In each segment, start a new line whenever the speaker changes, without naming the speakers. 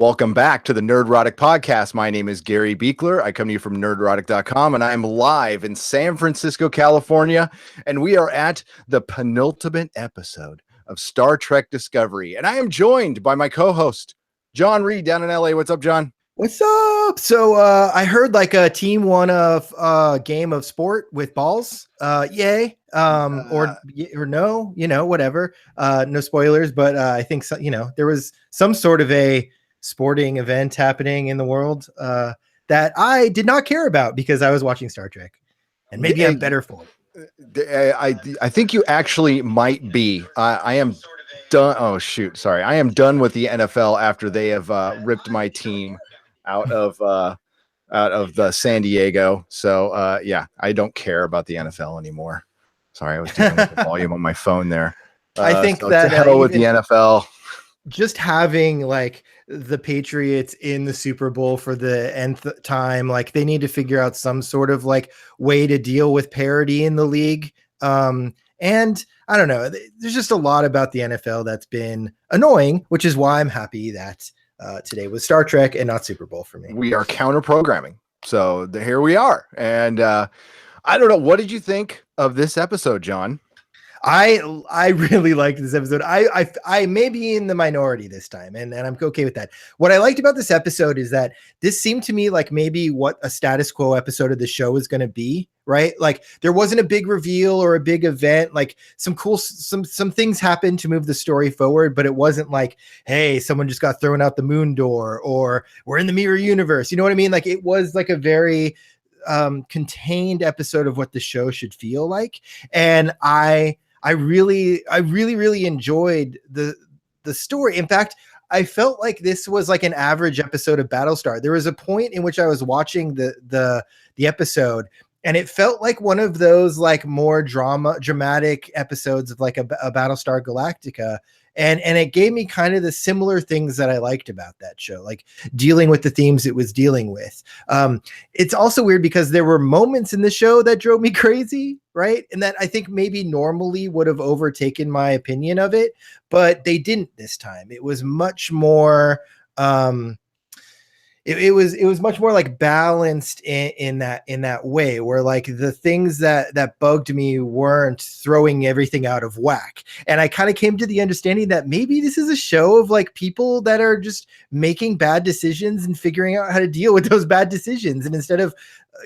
Welcome back to the Nerdrotic Podcast. My name is Gary Buechler. I come to you from nerdrotic.com, and I'm live in San Francisco, California, and we are at the penultimate episode of Star Trek Discovery, and I am joined by my co-host, Jon Reed, down in LA. What's up, John?
What's up? So I heard like a team won a game of sport with balls. Yay. Or no, whatever. No spoilers, but I think so, there was some sort of a sporting event happening in the world that I did not care about because I was watching Star Trek, and maybe I'm better for it.
I think you actually might be. I am done. Oh shoot, sorry. I am done with the NFL after they have ripped my team out of the San Diego. So yeah, I don't care about the NFL anymore. Sorry, I was dealing with the volume on my phone there.
I think
so
that
to hell with the NFL.
Just having like the Patriots in the Super Bowl for the nth time, like they need to figure out some sort of like way to deal with parity in the league. And I don't know, there's just a lot about the NFL that's been annoying, which is why I'm happy that today was Star Trek and not Super Bowl for me.
We are counter programming. So here we are. And I don't know. What did you think of this episode, John?
I really liked this episode. I may be in the minority this time, and I'm okay with that. What I liked about this episode is that this seemed to me like maybe what a status quo episode of the show is going to be, right? Like there wasn't a big reveal or a big event, like some things happened to move the story forward, but it wasn't like, hey, someone just got thrown out the moon door or we're in the mirror universe. You know what I mean? Like it was like a very contained episode of what the show should feel like. And I really enjoyed the story. In fact, I felt like this was like an average episode of Battlestar. There was a point in which I was watching the episode, and it felt like one of those like more dramatic episodes of like a Battlestar Galactica. And it gave me kind of the similar things that I liked about that show, like dealing with the themes it was dealing with. It's also weird because there were moments in the show that drove me crazy, right? And that I think maybe normally would have overtaken my opinion of it, but they didn't this time. It was much more it was much more like balanced in that way, where like the things that bugged me weren't throwing everything out of whack. And I kind of came to the understanding that maybe this is a show of like people that are just making bad decisions and figuring out how to deal with those bad decisions. And instead of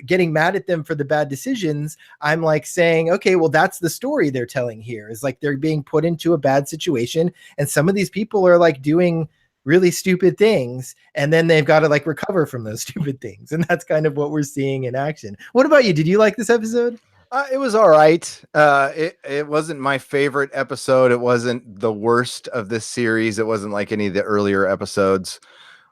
getting mad at them for the bad decisions, I'm like saying, okay, well, that's the story they're telling here, is like they're being put into a bad situation, and some of these people are like doing really stupid things, and then they've got to like recover from those stupid things. And that's kind of what we're seeing in action. What about you? Did you like this episode?
It was all right. It wasn't my favorite episode. It wasn't the worst of this series. It wasn't like any of the earlier episodes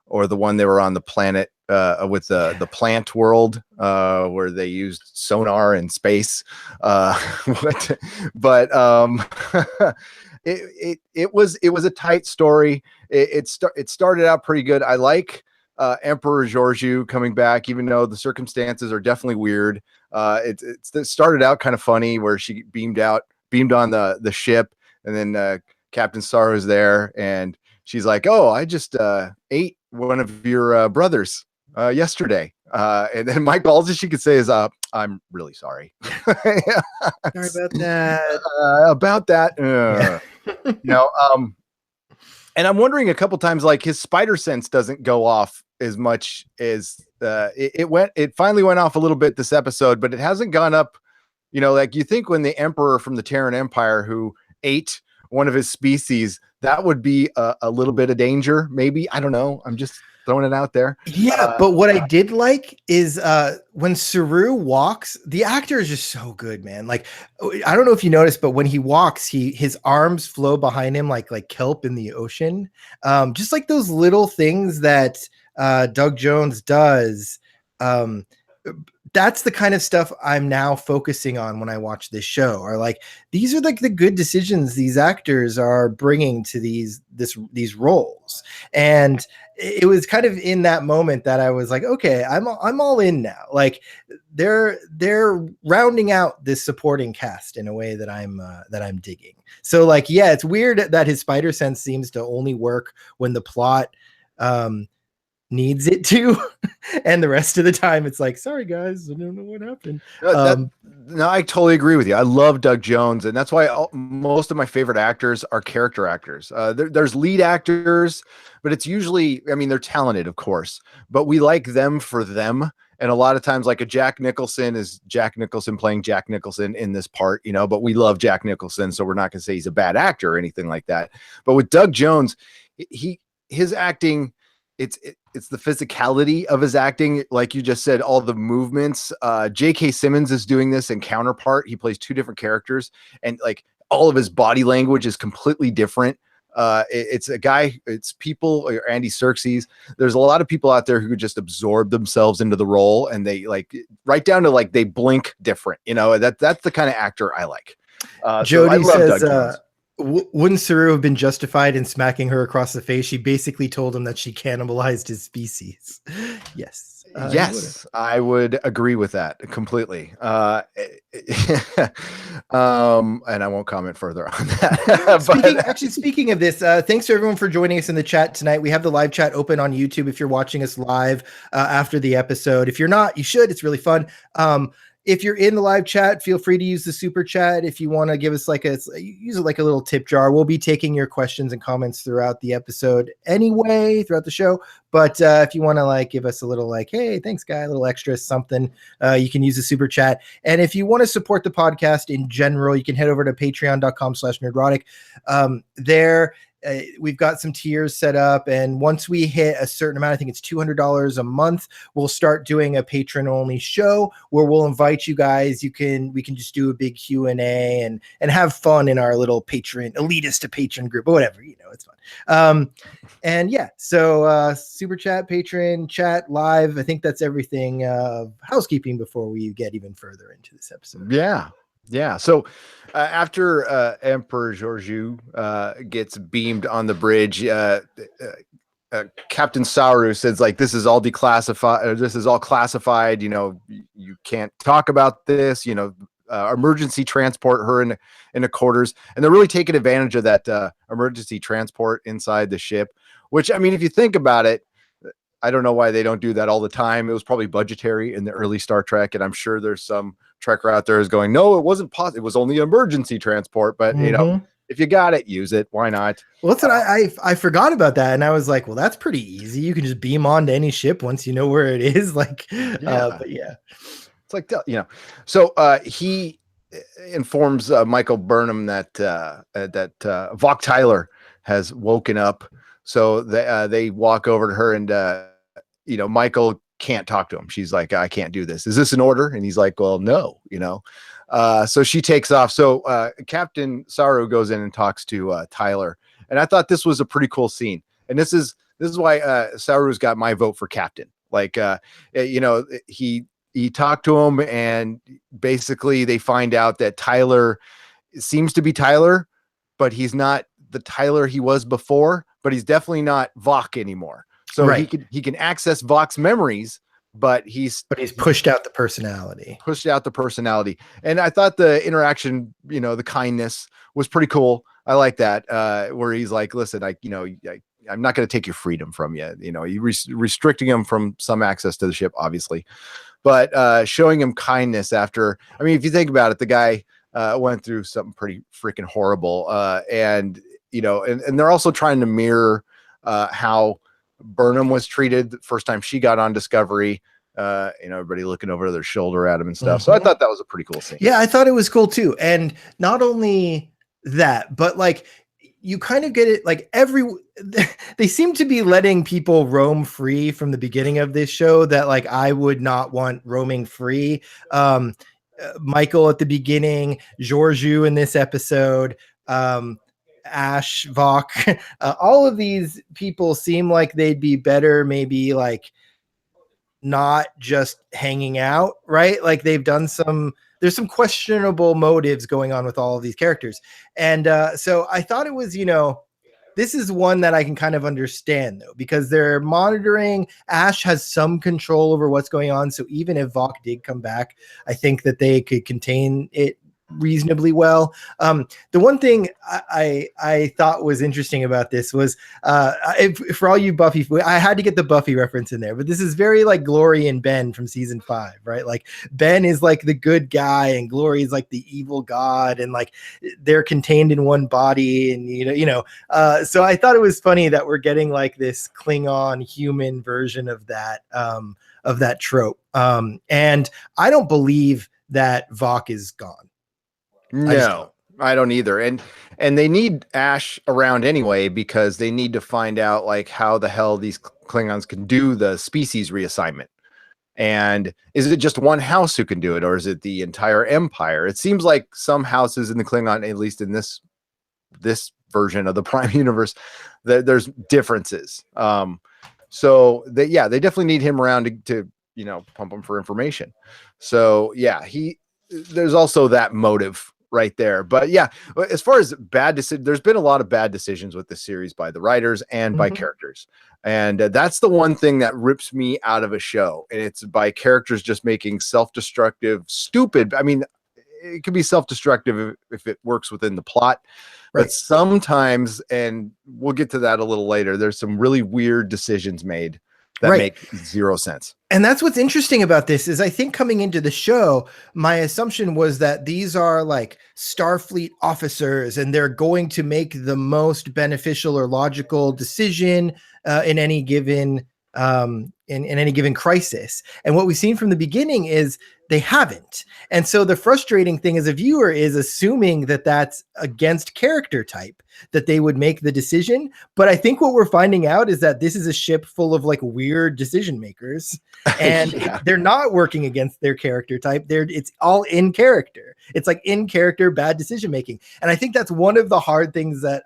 or the one they were on the planet with the plant world where they used sonar in space. But it was a tight story. It started out pretty good. I like Emperor Georgiou coming back, even though the circumstances are definitely weird. It started out kind of funny where she beamed on the ship, and then Captain Saro's there, and she's like, "Oh, I just ate one of your brothers yesterday." And then Mike, all that she could say is, "I'm really sorry."
Sorry about that.
About that. And I'm wondering a couple times, like his spider sense doesn't go off as much as it finally went off a little bit this episode, but it hasn't gone up. Like you think when the Emperor from the Terran Empire who ate one of his species, that would be a little bit of danger. Maybe, I don't know. I'm just throwing it out there.
Yeah, but what I did like is when Saru walks, the actor is just so good, man. Like, I don't know if you noticed, but when he walks, his arms flow behind him like kelp in the ocean. Just like those little things that Doug Jones does. That's the kind of stuff I'm now focusing on when I watch this show. Are like, these are like the good decisions these actors are bringing to these roles. And it was kind of in that moment that I was like, okay, I'm all in now. Like they're rounding out this supporting cast in a way that I'm digging. So like, yeah, it's weird that his spider sense seems to only work when the plot needs it to. And the rest of the time it's like, sorry guys, I don't know what happened.
No, I totally agree with you. I love Doug Jones, and that's why most of my favorite actors are character actors. There's lead actors, but it's usually, I mean, they're talented, of course, but we like them for them. And a lot of times, like a Jack Nicholson is Jack Nicholson playing Jack Nicholson in this part, but we love Jack Nicholson, so we're not going to say he's a bad actor or anything like that. But with Doug Jones, his acting, it's the physicality of his acting. Like you just said, all the movements. J.K. Simmons is doing this in Counterpart. He plays two different characters, and like all of his body language is completely different. It's people, or Andy Serkis. There's a lot of people out there who just absorb themselves into the role, and they like right down to like they blink different. That's the kind of actor I like.
Jody says, wouldn't Saru have been justified in smacking her across the face? She basically told him that she cannibalized his species. Yes.
Yes, I would agree with that completely. And I won't comment further on that.
Speaking of this, thanks to everyone for joining us in the chat tonight. We have the live chat open on YouTube if you're watching us live after the episode. If you're not, you should. It's really fun. If you're in the live chat, feel free to use the super chat. If you want to give us use it like a little tip jar. We'll be taking your questions and comments throughout the episode anyway, throughout the show. But if you want to give us a little hey, thanks guy, a little extra something, you can use the super chat. And if you want to support the podcast in general, you can head over to patreon.com/nerdrotic. There, we've got some tiers set up, and once we hit a certain amount, I think it's $200 a month, we'll start doing a patron only show where we'll invite you guys. We can just do a big Q&A and have fun in our little elitist to patron group, or whatever, it's fun. And yeah, so super chat, patron, chat, live. I think that's everything housekeeping before we get even further into this episode.
Yeah. So after Emperor Georgiou gets beamed on the bridge, Captain Saru says this is all declassified, or this is all classified. You can't talk about this. Emergency transport her in the quarters, and they're really taking advantage of that emergency transport inside the ship. Which, I mean, if you think about it, I don't know why they don't do that all the time. It was probably budgetary in the early Star Trek, and I'm sure there's some Trekker out there is going, no, it wasn't possible. It was only emergency transport, but if you got it, use it. Why not?
Well, that's what I forgot about that, and I was like, well, that's pretty easy. You can just beam on to any ship once you know where it is. But yeah,
it's like So he informs Michael Burnham that Vok Tyler has woken up. So they walk over to her, and Michael can't talk to him. She's like, I can't do this. Is this an order? And he's like, well, no, so she takes off. So Captain Saru goes in and talks to Tyler. And I thought this was a pretty cool scene. And this is why Saru's got my vote for captain. He talked to him, and basically they find out that Tyler seems to be Tyler, but he's not the Tyler he was before, but he's definitely not Vok anymore. So he can access Vok's memories, but he's
pushed out the personality.
And I thought the interaction, the kindness was pretty cool. I like that, where he's like, listen, I'm not going to take your freedom from you. You restricting him from some access to the ship, obviously, but showing him kindness after. I mean, if you think about it, the guy went through something pretty freaking horrible, and they're also trying to mirror how Burnham was treated the first time she got on Discovery. Everybody looking over their shoulder at him and stuff. So I thought that was a pretty cool scene.
Yeah, I thought it was cool too. And not only that, but you kind of get it. They seem to be letting people roam free from the beginning of this show that I would not want roaming free. Michael at the beginning, Georgiou in this episode, Ash, Vok, all of these people seem like they'd be better maybe not just hanging out, right? They've done there's some questionable motives going on with all of these characters. And so I thought it was, this is one that I can kind of understand though, because they're monitoring. Ash has some control over what's going on. So even if Vok did come back, I think that they could contain it reasonably well. The one thing I thought was interesting about this was for all you Buffy, I had to get the Buffy reference in there, but this is very like Glory and Ben from season 5, right? Like Ben is like the good guy and Glory is like the evil god, and like they're contained in one body, and so I thought it was funny that we're getting like this Klingon human version of that trope. And I don't believe that Vok is gone.
No, I don't either. And they need Ash around anyway, because they need to find out like how the hell these Klingons can do the species reassignment. And is it just one house who can do it, or is it the entire empire? It seems like some houses in the Klingon, at least in this version of the Prime universe, there's differences. So they definitely need him around to pump him for information. So yeah, there's also that motive right there. But yeah, as far as bad decisions, there's been a lot of bad decisions with this series by the writers and by characters. And that's the one thing that rips me out of a show. And it's by characters just making self-destructive, stupid. I mean, it could be self-destructive if it works within the plot. Right. But sometimes, and we'll get to that a little later, there's some really weird decisions made that make zero sense.
And that's what's interesting about this is I think coming into the show, my assumption was that these are like Starfleet officers and they're going to make the most beneficial or logical decision in any given in any given crisis. And what we've seen from the beginning is they haven't. And so the frustrating thing as a viewer is assuming that that's against character type, that they would make the decision. But I think what we're finding out is that this is a ship full of like weird decision makers, and they're not working against their character type. It's all in character. It's like in character, bad decision making. And I think that's one of the hard things that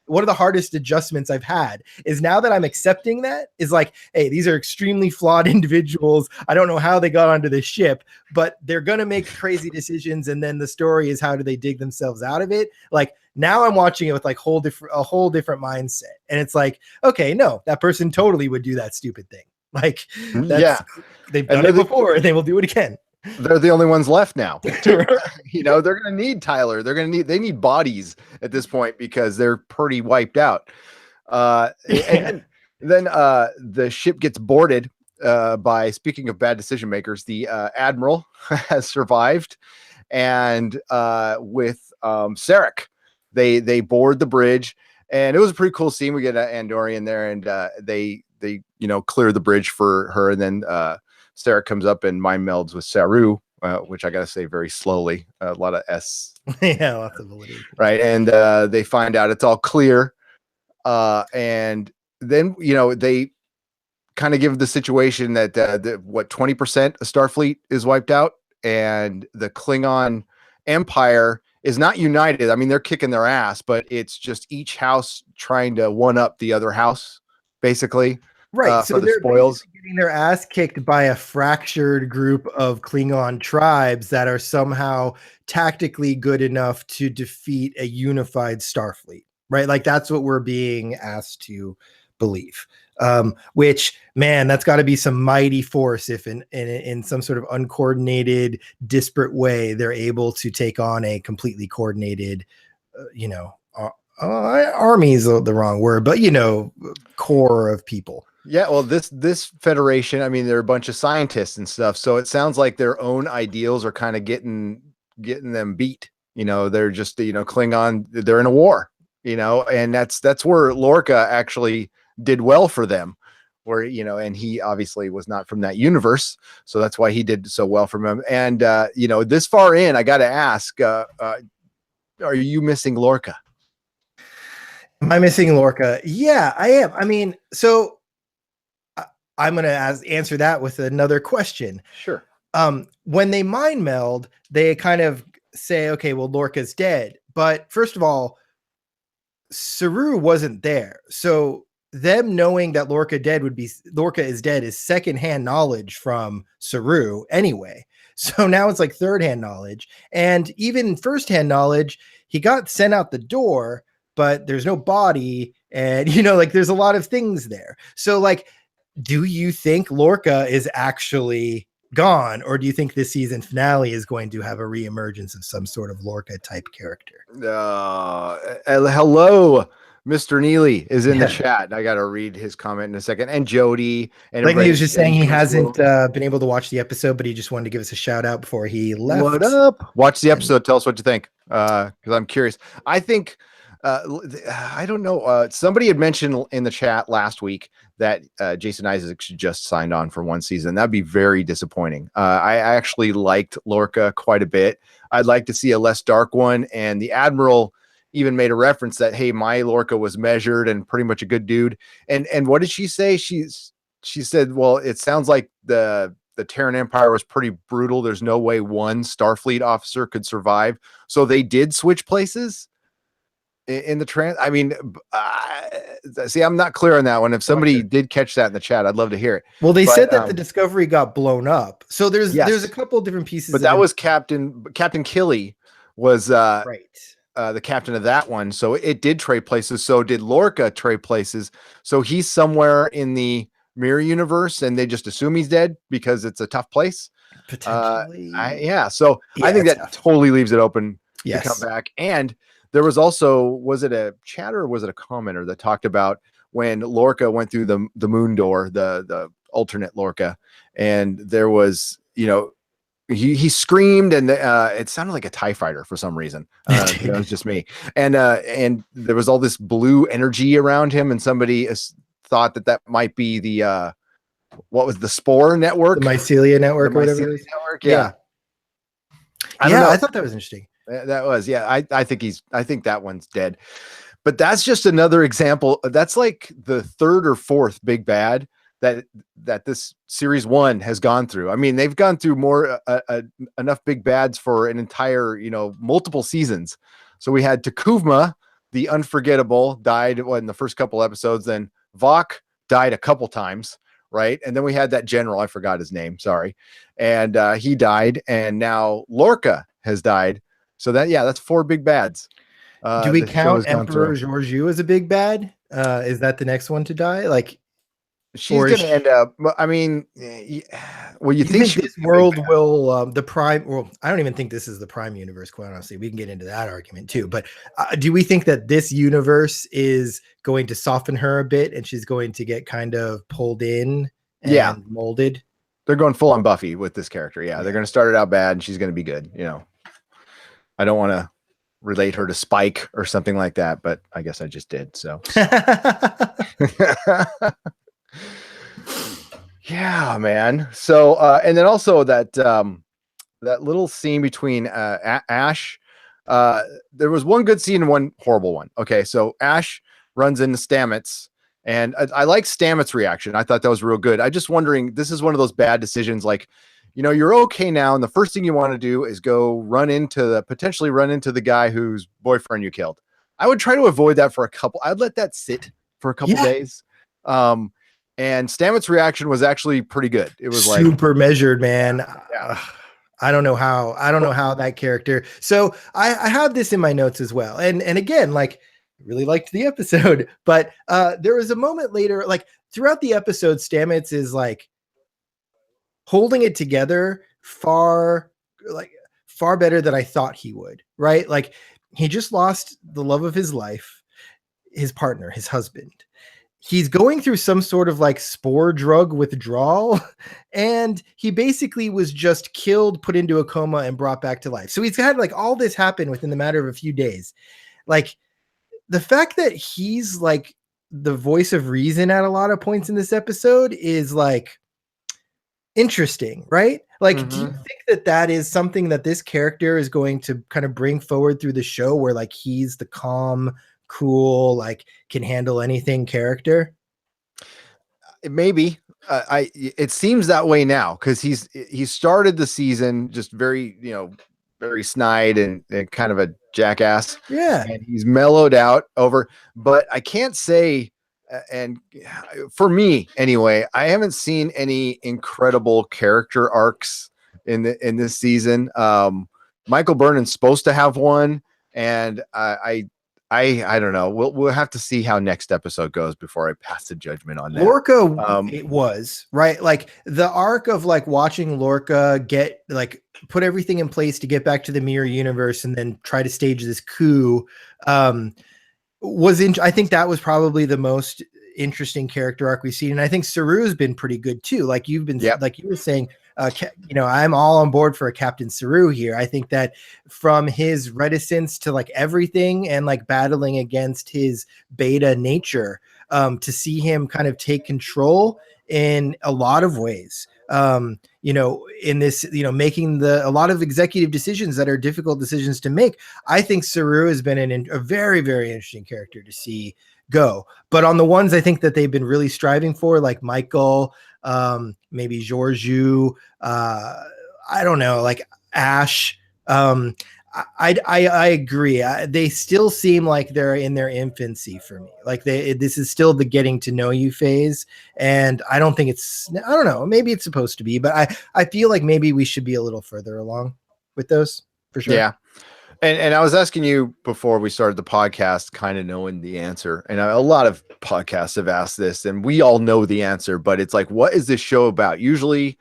one of the hardest adjustments I've had is now that I'm accepting that is like, hey, these are extremely flawed individuals. I don't know how they got onto this ship, but they're going to make crazy decisions. And then the story is how do they dig themselves out of it? Like now I'm watching it with like a whole different mindset. And it's like, okay, no, that person totally would do that stupid thing. Like they've done it before and they will do it again.
They're the only ones left now. They're going to need Tyler. They need bodies at this point because they're pretty wiped out. And then the ship gets boarded by, speaking of bad decision makers, the Admiral has survived, and with Sarak, they board the bridge, and it was a pretty cool scene. We get Andorian there, and they clear the bridge for her, and then Sarak comes up and mind melds with Saru, which I got to say very slowly. A lot of S.
Yeah, lots of validity.
Right. And they find out it's all clear. And then, they kind of give the situation that 20% of Starfleet is wiped out, and the Klingon Empire is not united. I mean, they're kicking their ass, but it's just each house trying to one up the other house, basically.
Right. So
they're spoils.
Getting their ass kicked by a fractured group of Klingon tribes that are somehow tactically good enough to defeat a unified Starfleet. Right. Like that's what we're being asked to believe. Which, man, that's got to be some mighty force if in some sort of uncoordinated, disparate way, they're able to take on a completely coordinated, army is the wrong word, but, core of people.
Yeah, well, this Federation, I mean, they're a bunch of scientists and stuff, so it sounds like their own ideals are kind of getting them beat. They're just, Klingon, they're in a war, and that's where Lorca actually did well for them, where, and he obviously was not from that universe, so that's why he did so well for them. And, this far in, I got to ask, are you missing Lorca?
Am I missing Lorca? Yeah, I am. I mean, so I'm going to answer that with another question.
Sure.
When they mind meld, they kind of say, okay, well, Lorca's dead. But first of all, Saru wasn't there. So them knowing that Lorca is dead is secondhand knowledge from Saru anyway. So now it's like third-hand knowledge. And even first-hand knowledge, he got sent out the door, but there's no body. And, there's a lot of things there. So like, do you think Lorca is actually gone, or do you think this season finale is going to have a reemergence of some sort of Lorca type character?
Hello, Mr. Neely is in the chat. I got to read his comment in a second. And Jody and
Like he was just saying he hasn't
well.
been able to watch the episode, but he just wanted to give us a shout out before he left.
What up? Watch the episode. Tell us what you think. Because I'm curious. I think I don't know. Somebody had mentioned in the chat last week that Jason Isaacs just signed on for one season. That'd be very disappointing. I actually liked Lorca quite a bit. I'd like to see a less dark one. And the Admiral even made a reference that, hey, my Lorca was measured and pretty much a good dude. And what did she say? She said, well, it sounds like the Terran Empire was pretty brutal. There's no way one Starfleet officer could survive. So they did switch places in the trans. I mean, see, I'm not clear on that one. If somebody did catch that in the chat, I'd love to hear it.
Well, they said that the Discovery got blown up. So there's a couple of different pieces.
But that was Captain Killy was
right.
The captain of that one. So it did trade places. So did Lorca trade places. So he's somewhere in the mirror universe and they just assume he's dead because it's a tough place.
Potentially.
So I think that totally leaves it open to come back. And there was also, was it a chatter or was it a commenter that talked about when Lorca went through the moon door, the alternate Lorca, and there was, he screamed and it sounded like a TIE fighter for some reason. It was just me. And there was all this blue energy around him, and somebody thought that might be the what was the Spore network,
the Mycelia network, or whatever.
Network,
I thought that was interesting.
That was, I think that one's dead. But that's just another example. That's like the third or fourth big bad that this series one has gone through. I mean, they've gone through more enough big bads for an entire, multiple seasons. So we had Takuvma, the unforgettable, died in the first couple episodes. Then Vok died a couple times, right? And then we had that general, I forgot his name, sorry. And he died. And now Lorca has died. So that's four big bads.
Do we count Emperor Georgiou as a big bad? Is that the next one to die? Like,
she's going to end up, I mean, well, you think
this world will, the prime, well, I don't even think this is the prime universe, quite honestly. We can get into that argument too. But do we think that this universe is going to soften her a bit and she's going to get kind of pulled in and molded?
They're going full on Buffy with this character. Yeah. They're going to start it out bad and she's going to be good. I don't want to relate her to Spike or something like that, but I guess I just did. So yeah, man. So and then also that that little scene between Ash, there was one good scene and one horrible one. Okay, so Ash runs into Stammets, and I like Stammets' reaction. I thought that was real good. I just wondering, this is one of those bad decisions, like, you're okay now, and the first thing you want to do is go potentially run into the guy whose boyfriend you killed. I would try to avoid that for I'd let that sit for a couple days. And Stamets' reaction was actually pretty good. It was
super measured, man. I don't know how that character. So I have this in my notes as well. And again, like, really liked the episode, but there was a moment later, like throughout the episode, Stamets is like holding it together far better than I thought he would, right? Like, he just lost the love of his life, his partner, his husband. He's going through some sort of like spore drug withdrawal, and he basically was just killed, put into a coma, and brought back to life. So he's had like all this happen within the matter of a few days. Like, the fact that he's like the voice of reason at a lot of points in this episode is like interesting, right? Like, do you think that is something that this character is going to kind of bring forward through the show, where like he's the calm, cool, like can handle anything character?
Maybe. It seems that way now, because he started the season just very, very snide and kind of a jackass.
Yeah.
And he's mellowed out over, but I can't say, and for me anyway, I haven't seen any incredible character arcs in this season. Michael Burnham's supposed to have one, and I I don't know. We'll have to see how next episode goes before I pass the judgment on that.
Lorca, it was right, like the arc of like watching Lorca get like put everything in place to get back to the mirror universe and then try to stage this coup. I think that was probably the most interesting character arc we've seen, and I think Saru's been pretty good too. Like you've been, like you were saying, I'm all on board for a Captain Saru here. I think that from his reticence to like everything and like battling against his beta nature, to see him kind of take control in a lot of ways. In this, making a lot of executive decisions that are difficult decisions to make. I think Saru has been a very, very interesting character to see go. But on the ones I think that they've been really striving for, like Michael, maybe Georgiou, I don't know, like Ash. I agree. They still seem like they're in their infancy for me. Like this is still the getting to know you phase, and I don't think I don't know. Maybe it's supposed to be, but I feel like maybe we should be a little further along with those for sure.
Yeah. And I was asking you before we started the podcast, kind of knowing the answer. And a lot of podcasts have asked this, and we all know the answer, but it's like, what is this show about? Usually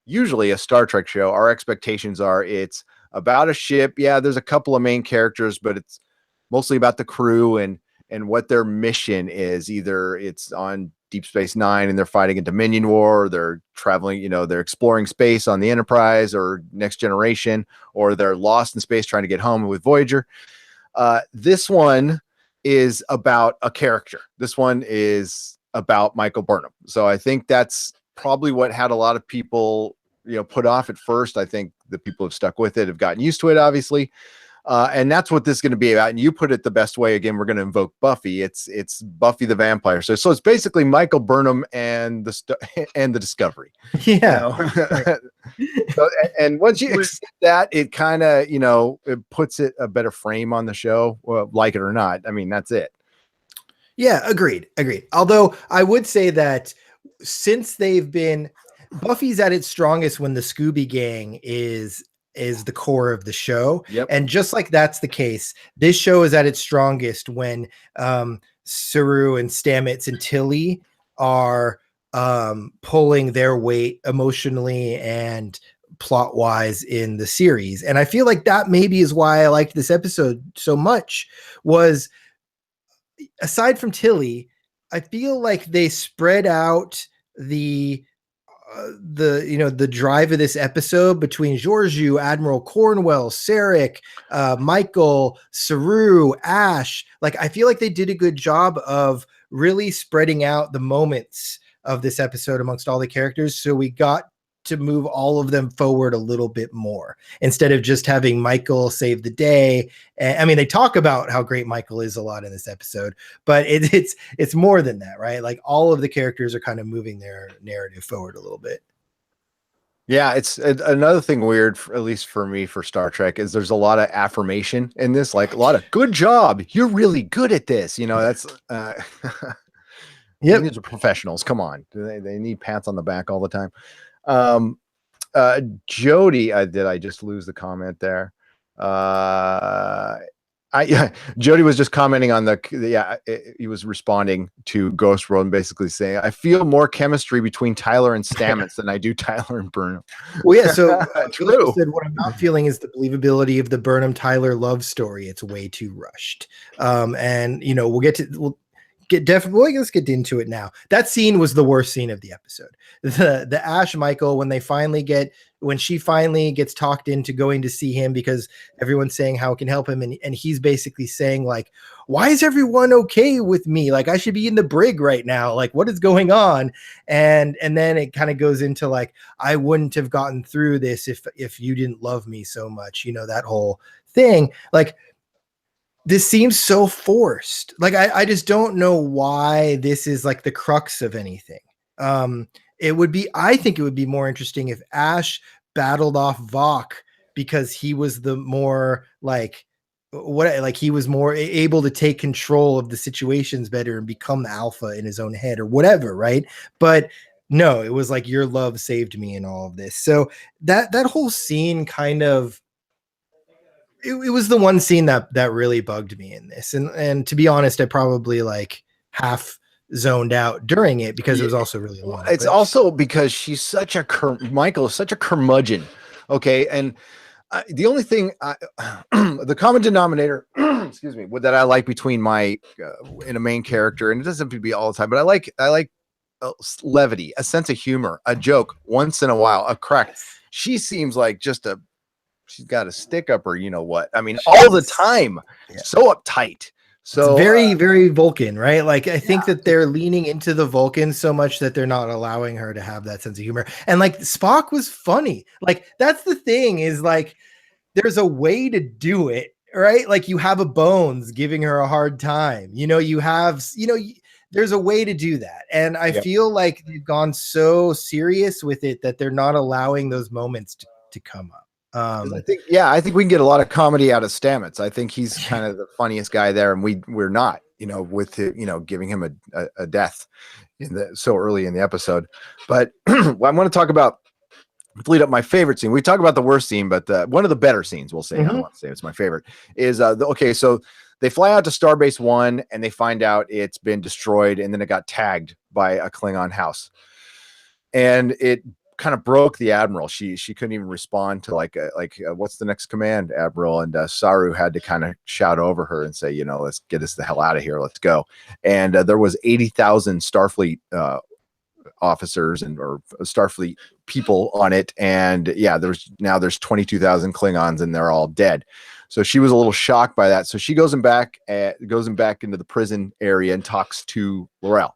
a Star Trek show, our expectations are it's about a ship. Yeah, there's a couple of main characters, but it's mostly about the crew and what their mission is. Either it's on Deep Space Nine and they're fighting a Dominion war, or they're traveling, they're exploring space on the Enterprise or Next Generation, or they're lost in space trying to get home with Voyager. This one is about a character. This one is about Michael Burnham. So I think that's probably what had a lot of people, put off at first. I think the people have stuck with it, have gotten used to it, obviously. And that's what this is going to be about. And you put it the best way. Again, we're going to invoke Buffy. It's Buffy the Vampire. So it's basically Michael Burnham and the Discovery.
Yeah.
So, and once you accept that, it kind of, it puts it a better frame on the show, like it or not. I mean, that's it.
Yeah, agreed. Although I would say that since Buffy's at its strongest when the Scooby Gang is the core of the show.
Yep.
And just like that's the case, this show is at its strongest when Saru and Stammets and Tilly are pulling their weight emotionally and plot wise in the series. And I feel like that maybe is why I liked this episode so much, was aside from Tilly, I feel like they spread out the drive of this episode between Georgiou, Admiral Cornwell, Sarak, Michael, Saru, Ash. Like, I feel like they did a good job of really spreading out the moments of this episode amongst all the characters. So we got to move all of them forward a little bit more instead of just having Michael save the day. And I mean, they talk about how great Michael is a lot in this episode, but it's more than that, right? Like all of the characters are kind of moving their narrative forward a little bit.
Yeah, it's another thing weird, at least for me, for Star Trek, is there's a lot of affirmation in this, like a lot of good job. You're really good at this. That's these are professionals. Come on. They need pats on the back all the time. Jody, did I just lose the comment there? Jody was just commenting on he was responding to Ghost World and basically saying, I feel more chemistry between Tyler and Stammets than I do Tyler and Burnham.
Well, yeah, so
true.
Said, what I'm not feeling is the believability of the Burnham Tyler love story. It's way too rushed. And let's get into it now. That scene was the worst scene of the episode. The Ash Michael, when she finally gets talked into going to see him because everyone's saying how it can help him, and he's basically saying like, why is everyone okay with me? Like I should be in the brig right now. Like what is going on? And then it kind of goes into like, I wouldn't have gotten through this if you didn't love me so much, that whole thing. Like, this seems so forced. Like, I just don't know why this is like the crux of anything. I think it would be more interesting if Ash battled off Vok because he was the more he was more able to take control of the situations better and become the alpha in his own head or whatever. Right. But no, it was like your love saved me in all of this. So that whole scene kind of, it was the one scene that really bugged me in this, and to be honest, I probably like half zoned out during it because it was also really long.
It's also because she's such a Michael is such a curmudgeon. Okay, and the only thing, the common denominator, excuse me, that I like between my in a main character, and it doesn't have to be all the time, but I like levity, a sense of humor, a joke once in a while, a crack. She seems like she's got a stick up her, you know what? I mean, all the time, so uptight. So
it's very, very Vulcan, right? Like I think that they're leaning into the Vulcan so much that they're not allowing her to have that sense of humor. And like Spock was funny. Like that's the thing is like there's a way to do it, right? Like you have a Bones giving her a hard time. There's a way to do that. And I feel like they've gone so serious with it that they're not allowing those moments to come up.
I think we can get a lot of comedy out of Stammets. I think he's kind of the funniest guy there, and we're not, with giving him a death so early in the episode. But I want to talk about lead up my favorite scene. We talk about the worst scene, but one of the better scenes, we'll say. I don't want to say it's my favorite. Is so they fly out to Starbase 1 and they find out it's been destroyed, and then it got tagged by a Klingon house, and it kind of broke the Admiral. She couldn't even respond to what's the next command, Admiral? And Saru had to kind of shout over her and say, let's get us the hell out of here. Let's go. And there was 80,000 Starfleet officers or Starfleet people on it. And there's 22,000 Klingons and they're all dead. So she was a little shocked by that. So she goes back into the prison area and talks to L'Rell.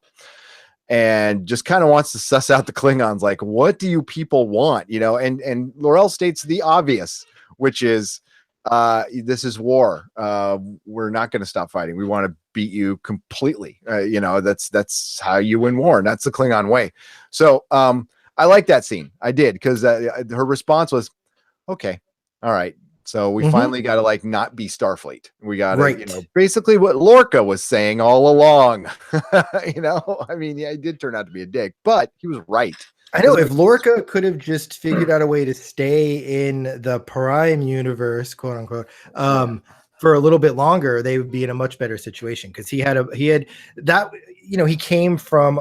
And just kind of wants to suss out the Klingons, like, what do you people want? And L'Rell states the obvious, which is, this is war. We're not going to stop fighting. We want to beat you completely. That's how you win war. And that's the Klingon way. So I like that scene. I did, because her response was, okay, all right. So we finally got to not be Starfleet. We got to, basically what Lorca was saying all along. I mean, he did turn out to be a dick, but he was right.
I know if Lorca could have just figured out a way to stay in the Prime universe, quote unquote, for a little bit longer, they would be in a much better situation, because he came from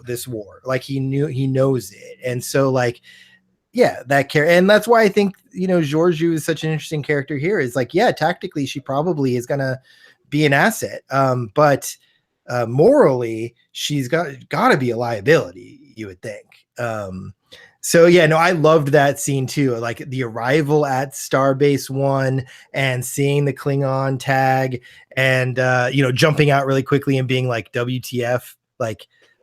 this war, like he knows it, and so that character, and that's why I think Georgiou is such an interesting character here. Is tactically she probably is gonna be an asset, but morally she's got to be a liability, you would think. I loved that scene too, like the arrival at Starbase 1 and seeing the Klingon tag, and jumping out really quickly and being like, WTF,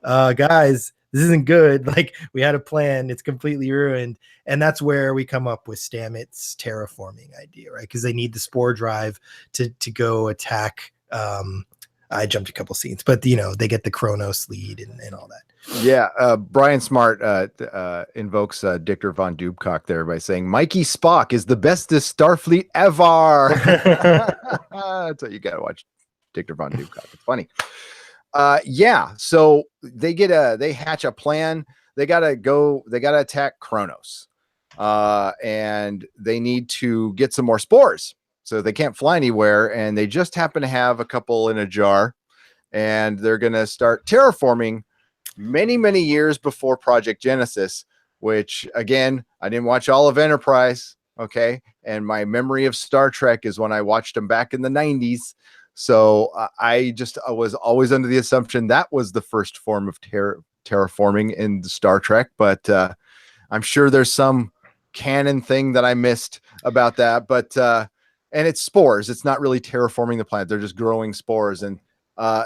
guys, this isn't good. Like, we had a plan, it's completely ruined. And that's where we come up with Stamets' terraforming idea, right? Because they need the spore drive to go attack. I jumped a couple scenes, but they get the Kronos lead and all that.
Yeah, Brian Smart invokes Dictor von Dubcock there by saying Mikey Spock is the bestest Starfleet ever. That's what you gotta watch, Dictor von Dubcock. It's funny. So they hatch a plan. They gotta attack Kronos, and they need to get some more spores. So they can't fly anywhere, and they just happen to have a couple in a jar, and they're gonna start terraforming many, many years before Project Genesis, which, again, I didn't watch all of Enterprise, okay? And my memory of Star Trek is when I watched them back in the 90s. So I was always under the assumption that was the first form of terraforming in Star Trek, but I'm sure there's some canon thing that I missed about that. But and it's spores. It's not really terraforming the planet. They're just growing spores, and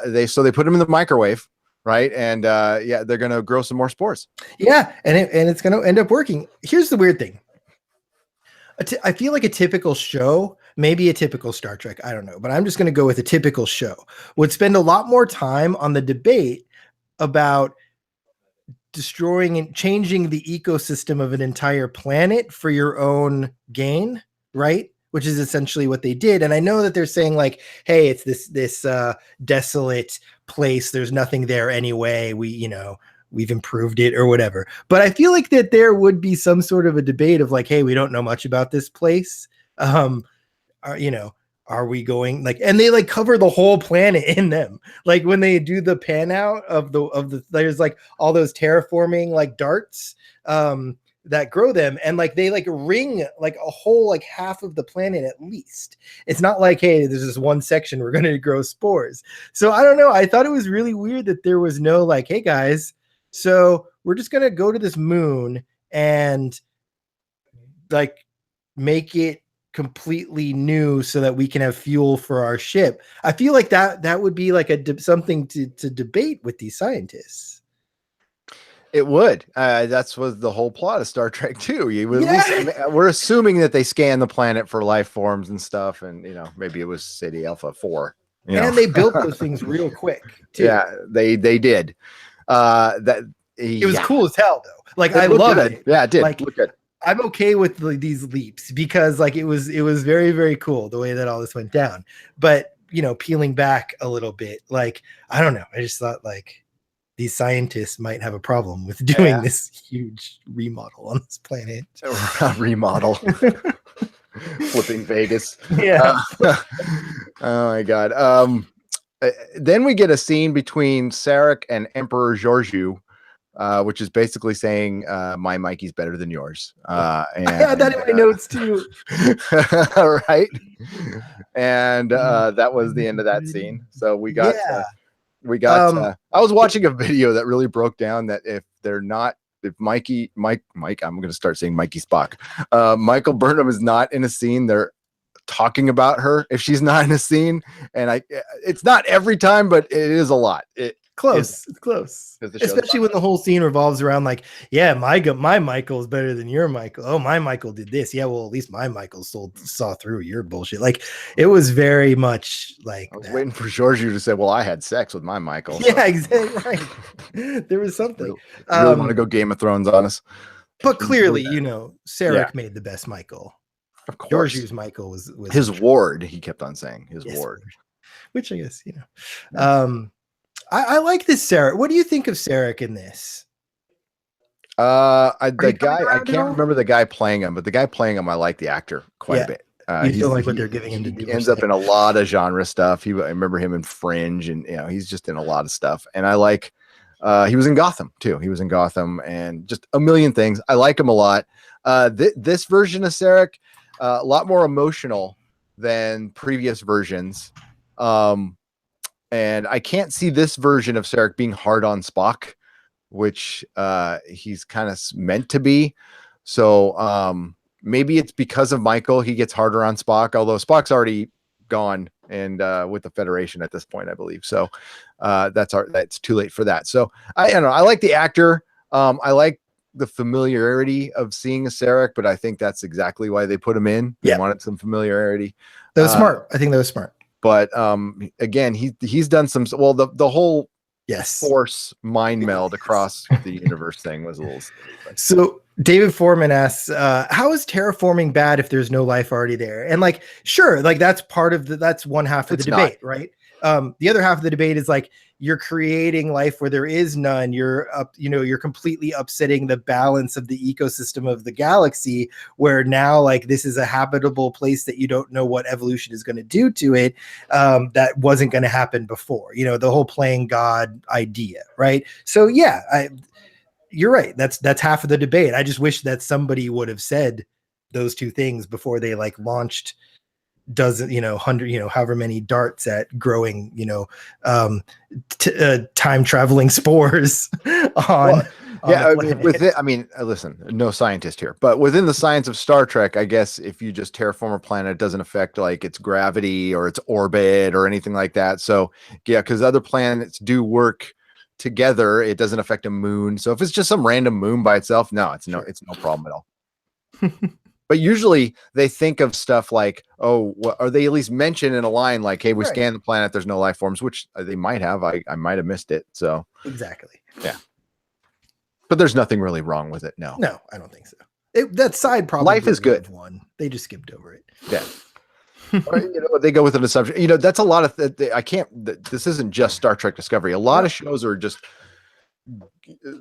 they put them in the microwave, right? And they're gonna grow some more spores.
Yeah, and it's gonna end up working. Here's the weird thing. I feel like a typical show, maybe a typical Star Trek, I don't know, but I'm just going to go with a typical show, would spend a lot more time on the debate about destroying and changing the ecosystem of an entire planet for your own gain, right? Which is essentially what they did. And I know that they're saying hey, it's this desolate place. There's nothing there anyway. We've improved it or whatever. But I feel like that there would be some sort of a debate of hey, we don't know much about this place. are we going like, and they like cover the whole planet in them. Like when they do the pan out of the there's like all those terraforming like darts that grow them, and like they like ring like a whole like half of the planet at least. It's not like, hey, there's this one section we're going to grow spores. So I don't know. I thought it was really weird that there was no like, hey guys, so we're just going to go to this moon and like make it completely new so that we can have fuel for our ship. I feel like that would be like something to debate with these scientists.
It would. That's was the whole plot of Star Trek too. We're assuming that they scan the planet for life forms and stuff, and maybe it was City Alpha 4.
And they built those things real quick too.
Yeah, they did. It
was cool as hell though. Like I love it.
Yeah, it did.
Like,
look good.
I'm okay with these leaps because like it was very, very cool the way that all this went down. But peeling back a little bit, like I don't know. I just thought like these scientists might have a problem with doing this huge remodel on this planet.
Remodel. Flipping Vegas.
Yeah.
Oh my God. Then we get a scene between Sarak and Emperor Georgiou, which is basically saying my Mikey's better than yours. And, I
had that in my notes too.
Right. And that was the end of that scene. So we got I was watching a video that really broke down that if Mike, I'm going to start saying Mikey Spock. Michael Burnham is not in a scene, they're talking about her if she's not in a scene. And it's not every time, but it is a lot. It's close.
Especially when the whole scene revolves around like, yeah, my Michael is better than your Michael. Oh, my Michael did this. Yeah, well, at least my Michael saw through your bullshit. Like it was very much like
I was waiting for Georgiou to say, well, I had sex with my Michael.
Yeah, exactly. Right. There was something.
Really want to go Game of Thrones on us.
But clearly, Sarak made the best Michael.
Of course.
Georgiou's Michael was
his ward, he kept on saying. His ward.
Which I guess, I like this Sarak. What do you think of Sarak in this?
I can't remember the guy playing him, but the guy playing him, I like the actor quite a bit.
You don't like what they're giving him to do.
He ends up in a lot of genre stuff. I remember him in Fringe, and he's just in a lot of stuff. And I like. He was in Gotham too. He was in Gotham and just a million things. I like him a lot. This version of Sarak, a lot more emotional than previous versions. And I can't see this version of Sarak being hard on Spock, which he's kind of meant to be. So maybe it's because of Michael he gets harder on Spock, although Spock's already gone and with the Federation at this point, I believe. So that's too late for that. So I don't know. I like the actor. I like the familiarity of seeing a Sarak, but I think that's exactly why they put him in. They wanted some familiarity.
That was smart. I think that was smart.
But again, he's done some. Well, the whole force mind meld across the universe thing was a little.
So David Foreman asks, "How is terraforming bad if there's no life already there?" And like, sure, like that's part of that's one half of the debate, right? The other half of the debate is like you're creating life where there is none. You're completely upsetting the balance of the ecosystem of the galaxy, where now like this is a habitable place that you don't know what evolution is going to do to it. That wasn't going to happen before, the whole playing God idea. Right. So yeah, you're right. That's half of the debate. I just wish that somebody would have said those two things before they like launched however many darts at growing, time traveling spores on.
Listen, no scientist here, but within the science of Star Trek, I guess if you just terraform a planet, it doesn't affect like its gravity or its orbit or anything like that. So yeah, because other planets do work together, it doesn't affect a moon. So if it's just some random moon by itself, it's no problem at all. But usually they think of stuff like, or they at least mention in a line like, hey, we scanned the planet, there's no life forms, which they might have. I might have missed it. So
exactly.
Yeah. But there's nothing really wrong with it. No,
I don't think so. That side problem.
Life is good.
One. They just skipped over it.
Yeah. Or, they go with an assumption. That's a lot of I can't. This isn't just Star Trek Discovery. A lot of shows are just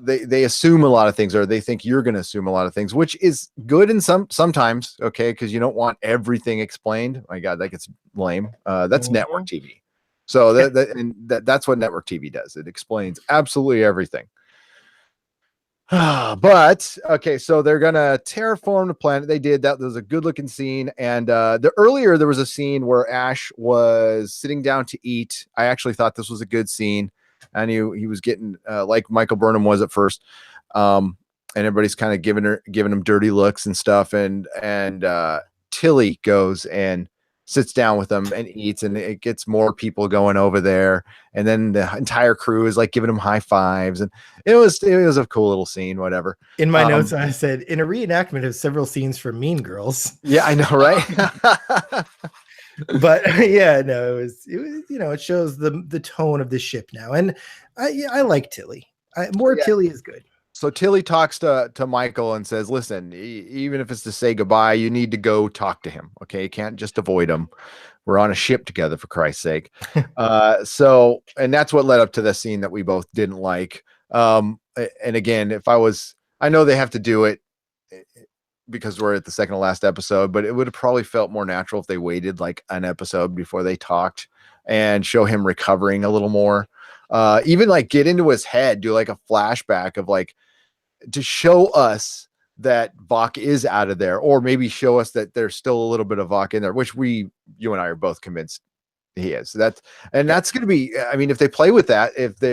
they assume a lot of things, or they think you're going to assume a lot of things, which is good in sometimes, okay, because you don't want everything explained. My God, that gets lame. That's network TV. So that's what network TV does. It explains absolutely everything. But okay, so they're gonna terraform the planet. They did that. There was a good looking scene, and earlier there was a scene where Ash was sitting down to eat. I actually thought this was a good scene. I knew he was getting like Michael Burnham was at first, and everybody's kind of giving him dirty looks and stuff. And Tilly goes and sits down with them and eats, and it gets more people going over there, and then the entire crew is like giving him high fives, and it was a cool little scene. Whatever.
In my notes, I said in a reenactment of several scenes from Mean Girls.
Yeah, I know, right?
But yeah, no, it was it shows the tone of the ship now, and I like Tilly. Tilly is good.
So Tilly talks to Michael and says, listen, even if it's to say goodbye, you need to go talk to him. Okay. You can't just avoid him. We're on a ship together, for Christ's sake. And that's what led up to the scene that we both didn't like. And again, I know they have to do it because we're at the second to last episode, but it would have probably felt more natural if they waited like an episode before they talked and show him recovering a little more. Even like get into his head, do like a flashback of like, to show us that Vok is out of there, or maybe show us that there's still a little bit of Vok in there, which you and I are both convinced he is. That's going to be, I mean, if they play with that, if they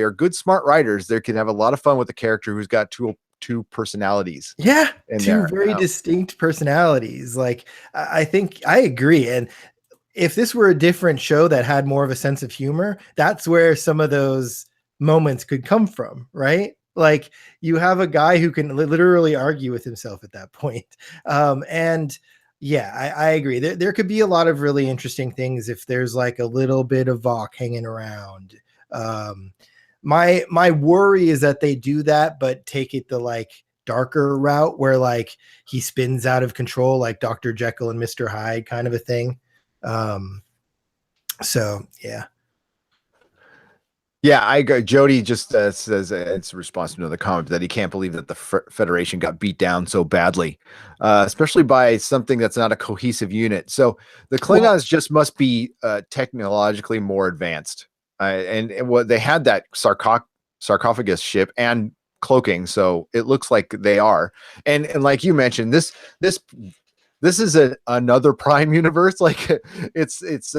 are good, smart writers, they can have a lot of fun with a character who's got two personalities.
Yeah. Two very distinct personalities. Like, I think I agree. And if this were a different show that had more of a sense of humor, that's where some of those moments could come from, right? Like, you have a guy who can literally argue with himself at that point. And yeah, I agree. There could be a lot of really interesting things if there's like a little bit of Vok hanging around. My worry is that they do that, but take it the like darker route where like he spins out of control, like Dr. Jekyll and Mr. Hyde kind of a thing. So yeah.
Yeah, I agree. Jody just says it's a response to another comment that he can't believe that the Federation got beat down so badly, especially by something that's not a cohesive unit. So the Klingons just must be technologically more advanced, and what they had that sarcophagus ship and cloaking, so it looks like they are. And like you mentioned, this is another Prime universe. Like it's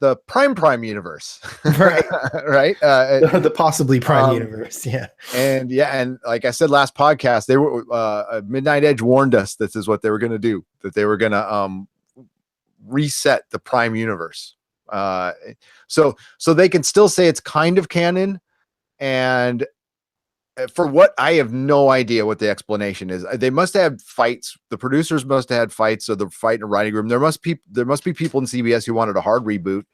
the Prime universe,
right?
Right.
The possibly Prime universe. Yeah.
And like I said, last podcast, they were Midnight Edge warned us this is what they were going to do, that they were going to reset the Prime universe. So they can still say it's kind of canon. And for what, I have no idea what the explanation is. They must have fights. The producers must have had fights. So the fight in a writing room. There must be people in CBS who wanted a hard reboot.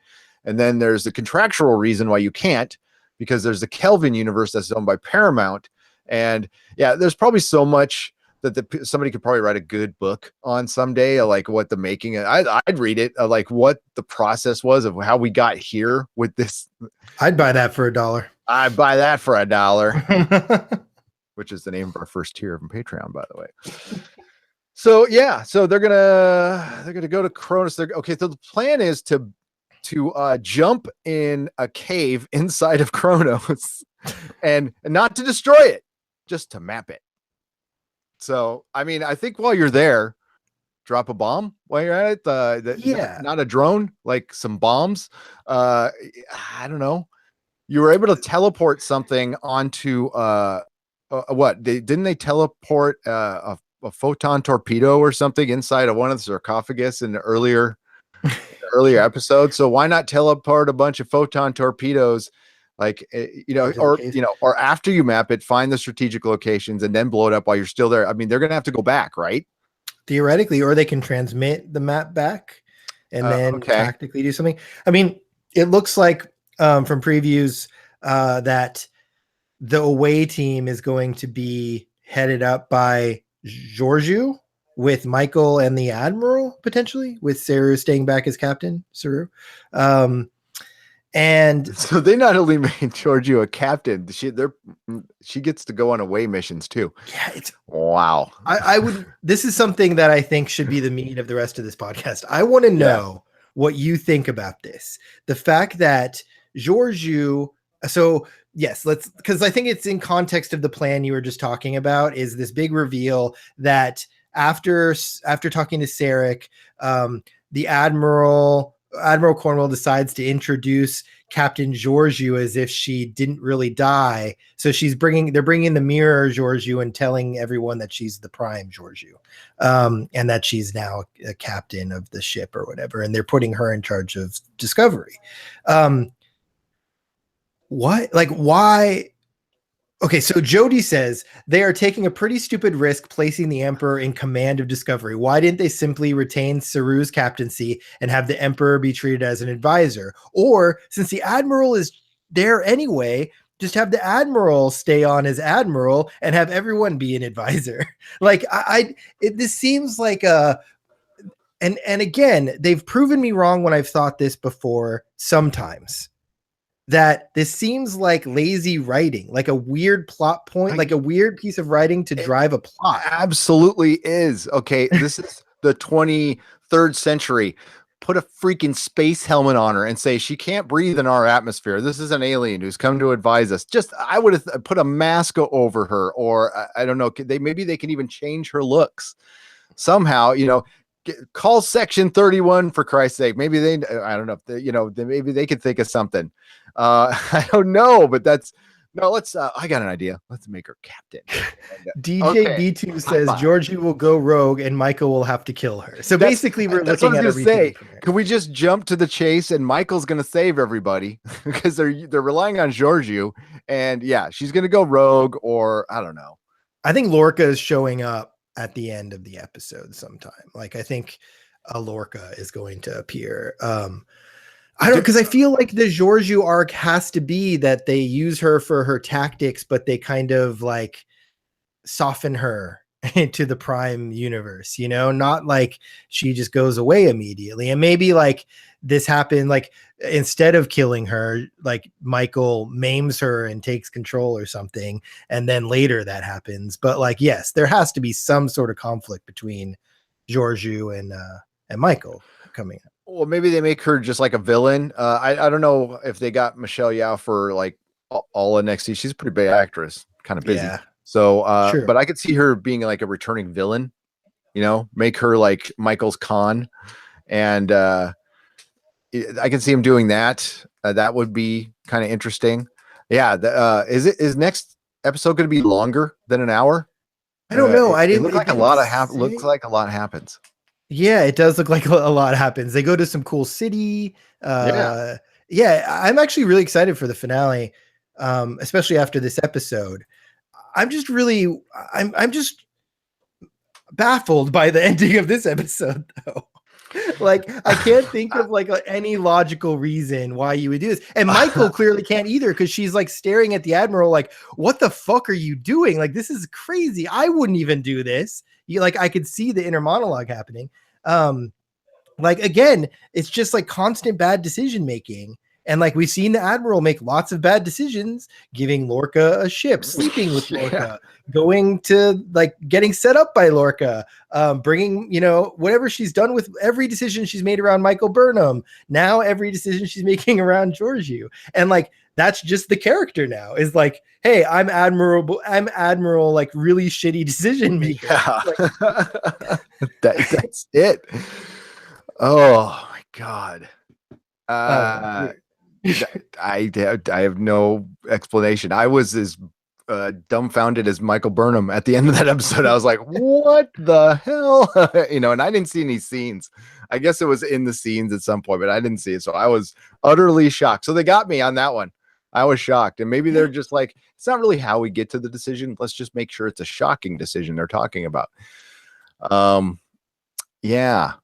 And then there's the contractual reason why you can't, because there's the Kelvin universe that's owned by Paramount. And yeah, there's probably so much that somebody could probably write a good book on someday, like what the making. I'd read it, like what the process was of how we got here with this.
I'd buy that for $1.
I'd buy that for $1, which is the name of our first tier of Patreon, by the way. So yeah, so they're gonna go to Cronus. Okay, so the plan is to jump in a cave inside of Kronos and not to destroy it, just to map it. So I mean, I think while you're there, drop a bomb while you're at it. Not a drone, like some bombs. I don't know. You were able to teleport something onto what? Didn't they teleport a photon torpedo or something inside of one of the sarcophagus in the earlier episodes? So why not teleport a bunch of photon torpedoes, like or after you map it, find the strategic locations and then blow it up while you're still there? I mean, they're gonna have to go back, right?
Theoretically, or they can transmit the map back and then tactically do something. I mean, it looks like from previews that the away team is going to be headed up by Georgiou, with Michael and the Admiral, potentially, with Saru staying back as captain, Saru. And
so they not only made Georgiou a captain, she gets to go on away missions too.
Yeah, it's
wow.
I would. This is something that I think should be the meat of the rest of this podcast. I want to know what you think about this. The fact that Georgiou. So yes, because I think it's in context of the plan you were just talking about. Is this big reveal that after talking to Sarak, the Admiral Cornwell decides to introduce Captain Georgiou as if she didn't really die. So they're bringing the mirror Georgiou and telling everyone that she's the prime Georgiou, and that she's now a captain of the ship or whatever. And they're putting her in charge of Discovery. Why? Okay, so Jody says they are taking a pretty stupid risk placing the Emperor in command of Discovery. Why didn't they simply retain Saru's captaincy and have the Emperor be treated as an advisor? Or since the Admiral is there anyway, just have the Admiral stay on as Admiral and have everyone be an advisor. Like this seems like and again, they've proven me wrong when I've thought this before sometimes. That this seems like lazy writing, like a weird plot point, like a weird piece of writing to drive a plot.
Absolutely is. Okay, this is the 23rd century. Put a freaking space helmet on her and say she can't breathe in our atmosphere. This is an alien who's come to advise us. I would have put a mask over her, or I don't know. Maybe they can even change her looks somehow. Call Section 31 for Christ's sake. Maybe I don't know if maybe they could think of something. I don't know, but let's I got an idea. Let's make her captain.
DJ B2 says Georgiou will go rogue and Michael will have to kill her. So basically we're looking at everything.
Can we just jump to the chase and Michael's going to save everybody because they're relying on Georgiou, and she's going to go rogue, or I don't know.
I think Lorca is showing up at the end of the episode sometime. Like I think Lorca is going to appear. I don't, because I feel like the Georgiou arc has to be that they use her for her tactics, but they kind of like soften her into the prime universe, not like she just goes away immediately. And maybe like this happened, like instead of killing her, like Michael maims her and takes control or something. And then later that happens. But like, yes, there has to be some sort of conflict between Georgiou and Michael coming up.
Well, maybe they make her just like a villain. I don't know if they got Michelle Yeoh for like all of next season. She's a pretty big actress, kind of busy. Yeah. So, sure. But I could see her being like a returning villain, make her like Michael's con. And I can see him doing that. That would be kind of interesting. Yeah. Is next episode going to be longer than an hour?
I don't know.
It looks like a lot happens.
Yeah, it does look like a lot happens. They go to some cool city. Yeah, I'm actually really excited for the finale, especially after this episode. I'm just baffled by the ending of this episode, though. Like, I can't think of like any logical reason why you would do this. And Michael clearly can't either, because she's like staring at the Admiral like, what the fuck are you doing? Like, this is crazy. I wouldn't even do this. I could see the inner monologue happening. Like, again, it's just like constant bad decision making. And like we've seen the Admiral make lots of bad decisions, giving Lorca a ship, sleeping with Lorca, going to like getting set up by Lorca, bringing, whatever she's done with every decision she's made around Michael Burnham. Now every decision she's making around Georgiou. And like, that's just the character now, is like, hey, I'm Admiral, like really shitty decision maker.
Yeah. That's it. Oh my God. I have no explanation. I was as dumbfounded as Michael Burnham at the end of that episode. I was like, what the hell? And I didn't see any scenes. I guess it was in the scenes at some point, but I didn't see it. So I was utterly shocked. So they got me on that one. I was shocked. And maybe they're just like, it's not really how we get to the decision. Let's just make sure it's a shocking decision they're talking about. Yeah.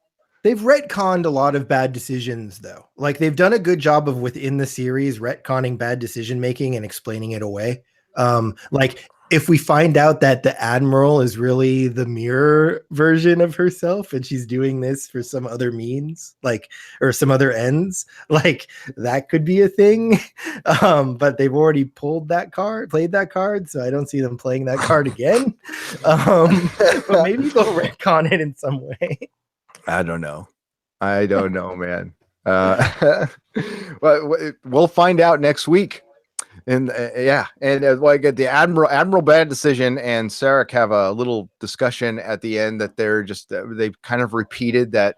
They've retconned a lot of bad decisions, though. Like, they've done a good job of within the series retconning bad decision making and explaining it away. Like if we find out that the Admiral is really the mirror version of herself and she's doing this for some other means, like, or some other ends, like that could be a thing. But they've already played that card, so I don't see them playing that card again. But maybe they'll retcon it in some way.
I don't know, man. Well, we'll find out next week. And like the Admiral bad decision and Sarak have a little discussion at the end that they've kind of repeated that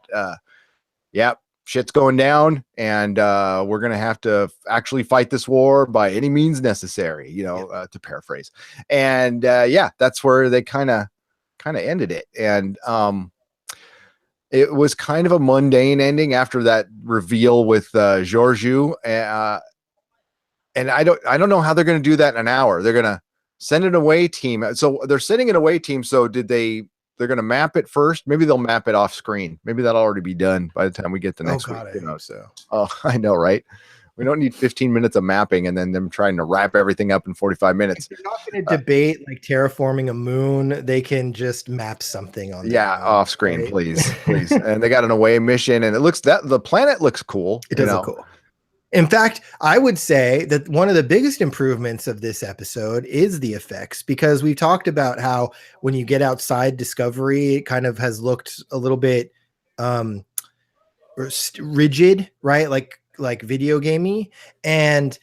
shit's going down and we're gonna have to actually fight this war by any means necessary, to paraphrase. And that's where they kind of ended it. And it was kind of a mundane ending after that reveal with Georgiou. And I don't know how they're going to do that in an hour. They're going to send an away team. So they're sending an away team. So they're going to map it first. Maybe they'll map it off screen. Maybe that'll already be done by the time we get to next week. Oh, I know, right? We don't need 15 minutes of mapping and then them trying to wrap everything up in 45 minutes.
If they're not going to debate like terraforming a moon, they can just map something on.
Off screen, right? please. And they got an away mission, and the planet looks cool.
It does look cool. In fact, I would say that one of the biggest improvements of this episode is the effects, because we've talked about how when you get outside Discovery, it kind of has looked a little bit rigid, right? Like video gamey. And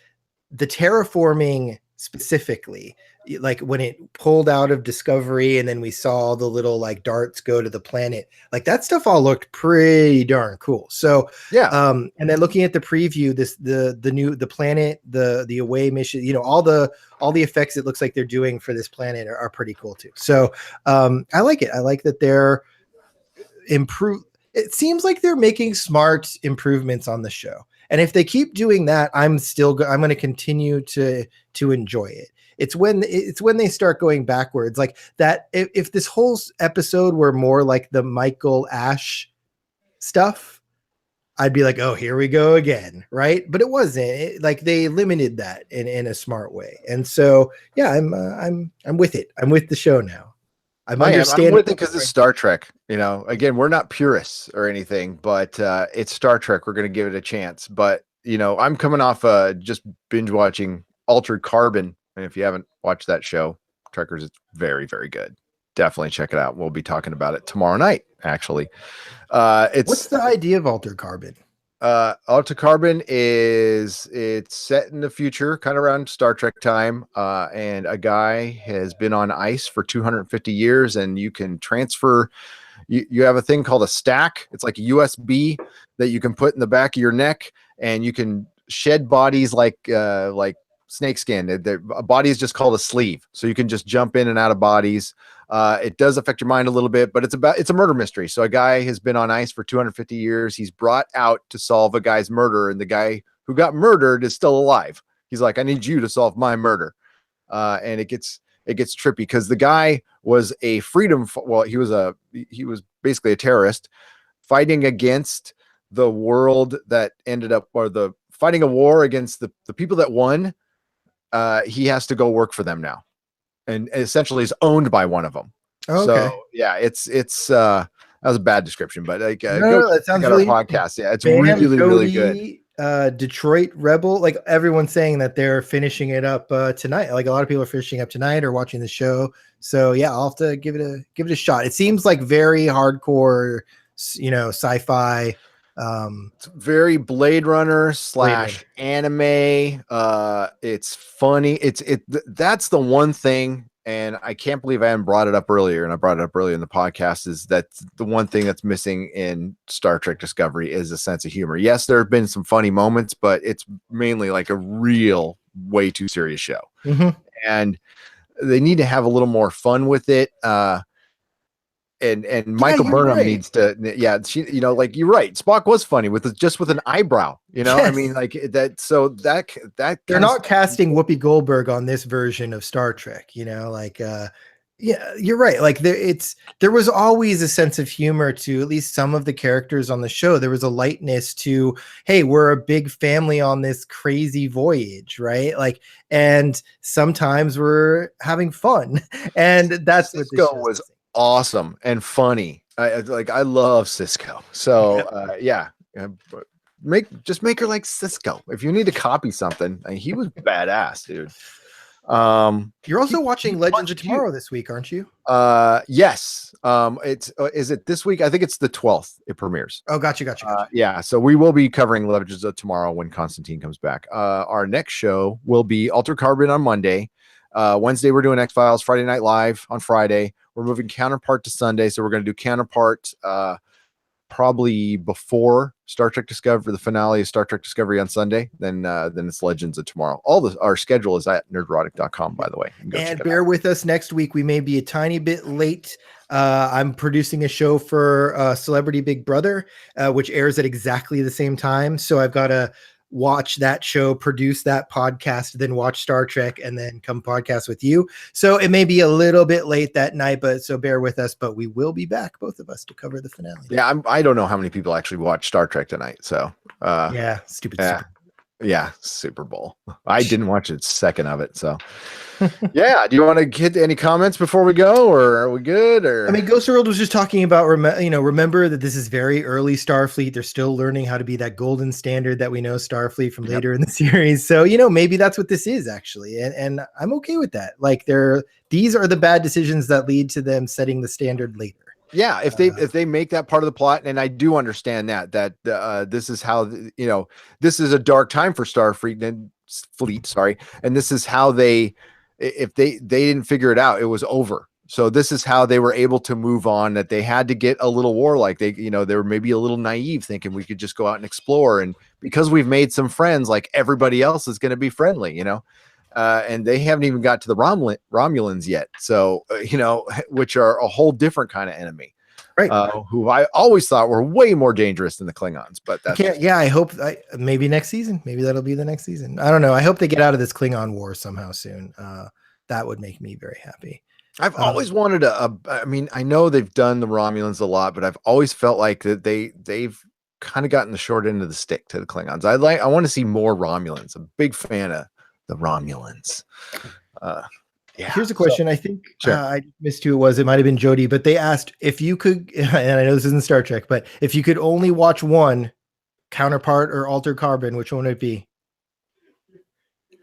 the terraforming specifically, like when it pulled out of Discovery and then we saw the little like darts go to the planet, like that stuff all looked pretty darn cool. So and then looking at the preview, the planet, the away mission, all the effects it looks like they're doing for this planet are pretty cool too. So I like it. I like that they're it seems like they're making smart improvements on the show. And if they keep doing that, I'm going to continue to enjoy it. It's when they start going backwards, like that. If this whole episode were more like the Michael Ash stuff, I'd be like, oh, here we go again, right? But it wasn't. Like they limited that in a smart way, and so I'm with it. I'm with the show now. I'm with it
because it's Star Trek. Again, we're not purists or anything, but it's Star Trek. We're going to give it a chance. But I'm coming off just binge watching Altered Carbon. And if you haven't watched that show, Trekkers, it's very, very good. Definitely check it out. We'll be talking about it tomorrow night, actually.
What's the idea of Altered Carbon?
Altered Carbon it's set in the future, kind of around Star Trek time. And a guy has been on ice for 250 years, and you can transfer. You have a thing called a stack. It's like a USB that you can put in the back of your neck, and you can shed bodies like snakeskin. A body is just called a sleeve, so you can just jump in and out of bodies. It does affect your mind a little bit, but it's a murder mystery. So a guy has been on ice for 250 years. He's brought out to solve a guy's murder, and the guy who got murdered is still alive. He's like, I need you to solve my murder. And it gets trippy because the guy was he was basically a terrorist fighting against the world that ended up, or fighting a war against the people that won. He has to go work for them now, and essentially is owned by one of them. Okay. So that was a bad description, but
that sounds really
podcast. Yeah, it's really good.
Detroit Rebel, like everyone's saying that they're finishing it up tonight. Like a lot of people are finishing up tonight or watching the show. So yeah, I'll have to give it a shot. It seems like very hardcore, sci-fi.
It's very Blade Runner / anime. It's funny. That's the one thing, and I can't believe I haven't brought it up earlier, and I brought it up earlier in the podcast, is that the one thing that's missing in Star Trek Discovery is a sense of humor. Yes, there have been some funny moments, but it's mainly like a real way too serious show.
Mm-hmm.
And they need to have a little more fun with it. And Michael Burnham needs to, like you're right. Spock was funny with an eyebrow,
Yes.
I mean, like that. So that
they're not casting Whoopi Goldberg on this version of Star Trek, Yeah, you're right. Like there was always a sense of humor to at least some of the characters on the show. There was a lightness to, hey, we're a big family on this crazy voyage, right? Like, and sometimes we're having fun, and that's what this
Cisco
show
was
is.
awesome and funny. I love Cisco. So yeah, make her like Cisco. If you need to copy something, he was badass, dude.
You're also watching Legends of
cute.
Tomorrow this week, aren't you?
Yes. It's is it this week? I think it's the 12th. It premieres.
Oh, gotcha.
Yeah. So we will be covering Legends of Tomorrow when Constantine comes back. Our next show will be Altered Carbon on Monday. Wednesday we're doing X-Files. Friday Night Live on Friday. We're moving Counterpart to Sunday, so we're going to do Counterpart probably before Star Trek Discovery, the finale of Star Trek Discovery on Sunday. Then it's Legends of Tomorrow. Our schedule is at nerdrotic.com, by the way.
And bear with us next week. We may be a tiny bit late. I'm producing a show for Celebrity Big Brother, which airs at exactly the same time. So I've got to watch that show, produce that podcast, then watch Star Trek, and then come podcast with you. So it may be a little bit late that night, but so bear with us. But we will be back, both of us, to cover the finale.
Yeah, I don't know how many people actually watch Star Trek tonight. So
yeah, stupid.
Yeah, Super Bowl. I didn't watch a second of it. So yeah, do you want to get any comments before we go, or are we good? Or
I mean, Ghost World was just talking about, remember that this is very early Starfleet. They're still learning how to be that golden standard that we know Starfleet from later in the series. So, maybe that's what this is actually. And I'm okay with that. Like these are the bad decisions that lead to them setting the standard later.
Yeah, if they make that part of the plot, and I do understand that this is how this is a dark time for Starfleet and sorry, and this is how if they didn't figure it out, it was over. So this is how they were able to move on. That they had to get a little warlike. They were maybe a little naive, thinking we could just go out and explore, and because we've made some friends, like everybody else is going to be friendly, and they haven't even got to the Romulans yet. So, which are a whole different kind of enemy,
right?
Who I always thought were way more dangerous than the Klingons. But that's
I hope maybe next season, maybe that'll be the next season. I don't know. I hope they get out of this Klingon war somehow soon. That would make me very happy.
I've always wanted I know they've done the Romulans a lot, but I've always felt like that they've kind of gotten the short end of the stick to the Klingons. I want to see more Romulans. I'm a big fan of the Romulans. Yeah.
Here's a question. I think
sure.
I missed who it was. It might have been Jody, but they asked if you could, and I know this isn't Star Trek, but if you could only watch one, Counterpart or Altered Carbon, which one would it be?